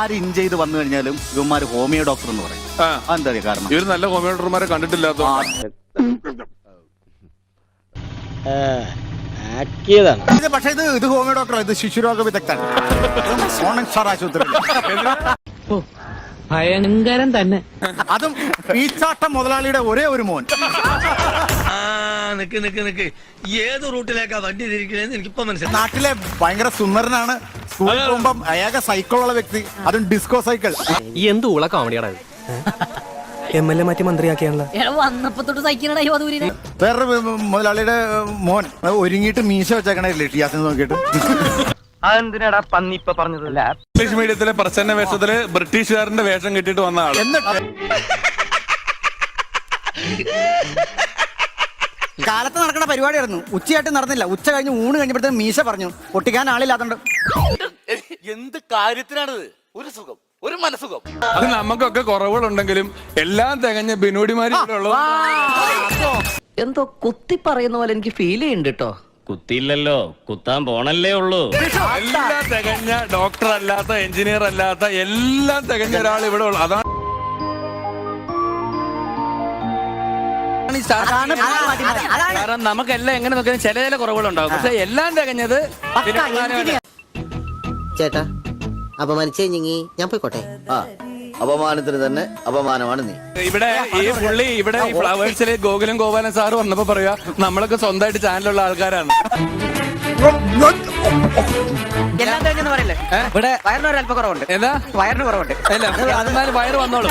ആര് ഇൻ ചെയ്ത് വന്നു കഴിഞ്ഞാലും ഇവന്മാര് ഹോമിയോ ഡോക്ടർ എന്ന് പറയും. എന്താ കാരണം? ഇവര് നല്ല ഹോമിയോ ഡോക്ടർമാരെ കണ്ടിട്ടില്ലാത്ത പക്ഷെ ഇത് ഹോമിയോ ഡോക്ടർ, ഇത് ശിശുരോഗ വിദഗ്ധൻ. ആശുപത്രി ഭയങ്കരം തന്നെ. അതും ഈച്ചാട്ടം മുതലാളിയുടെ ഒരേ ഒരു മോൻ. നിക്ക് ഏത് റൂട്ടിലേക്കാ വണ്ടി തിരിക്കണേന്ന് എനിക്കിപ്പോ മനസ്സിലായി. നാട്ടിലെ ഭയങ്കര സുന്ദരനാണ്. സ്കൂളിൽ പോകുമ്പം അയാൾക്ക് സൈക്കിളുള്ള വ്യക്തി, അതും ഡിസ്കോ സൈക്കിൾ. എന്ത് ഉള്ള കോമഡിയാടാ. MLA മാറ്റി മന്ത്രിയാക്കിയാണല്ലോ. വന്നപ്പോ തൊട്ട് സൈക്കിളായി. വേറൊരു മുതലാളിയുടെ മോൻ ഒരുങ്ങിയിട്ട് മീശ വെച്ചേക്കണേ ഷിയാസിനെ നോക്കിയിട്ട്. അതെന്തിനാടാ പന്നി ഇപ്പൊ പറഞ്ഞതല്ല. ഇംഗ്ലീഷ് മീഡിയത്തിലെ പ്രസന്ന വേഷത്തില് ബ്രിട്ടീഷുകാരന്റെ വേഷം കെട്ടിട്ട് വന്ന ആള്. എന്നിട്ട് കാലത്ത് നടക്കുന്ന പരിപാടിയായിരുന്നു. ഉച്ചയായിട്ട് നടന്നില്ല. ഉച്ച കഴിഞ്ഞ് ഊണ് കഴിഞ്ഞപ്പോഴത്തേക്കും മീശ പറഞ്ഞു പൊട്ടിക്കാൻ ആളില്ലാത്തോണ്ട്. എന്ത് കാര്യത്തിനാണിത്? ഒരു സുഖം, ഒരു മനസുഖം. അത് നമുക്കൊക്കെ കുറവുകളുണ്ടെങ്കിലും എല്ലാം തികഞ്ഞ ബിനോടിമാരി ഉള്ളത്. എന്തോ കുത്തി പറയുന്ന പോലെ എനിക്ക് ഫീൽ ചെയ്യുന്നുണ്ട് കേട്ടോ. കുത്തിയില്ലല്ലോ, കുത്താൻ പോണല്ലേ ഉള്ളൂ. എല്ലാം തികഞ്ഞ ഡോക്ടർ അല്ലാത്ത, എഞ്ചിനീയർ അല്ലാത്ത, എല്ലാം തികഞ്ഞ ഒരാൾ ഇവിടെ ഉള്ളു. അതാണ് കാരണം നമുക്കെല്ലാം എങ്ങനെ നോക്കിയാലും ചില കുറവുകളുണ്ടാവും. പക്ഷെ എല്ലാം തികഞ്ഞത് ചേട്ടാ അപമാനിച്ചേ ഞാൻ പോയിക്കോട്ടെ. അപമാനത്തിന് തന്നെ അപമാനമാണ് നീ. ഇവിടെ ഈ പുള്ളി ഇവിടെ ഈ ഫ്ലവേഴ്സിലെ ഗോകുലം ഗോപാലൻ സാറ് വന്നപ്പോ പറയാ നമ്മളൊക്കെ സ്വന്തമായിട്ട് ചാനലുള്ള ആൾക്കാരാണ്. എല്ലാം തികഞ്ഞെന്ന് പറയില്ലേ? ഇവിടെ വയറിനൊരു അല്പ കുറവുണ്ട്. ഏതാ വയറിന് കുറവുണ്ട്. അല്ല, എന്നാലും വയറ് വന്നോളും.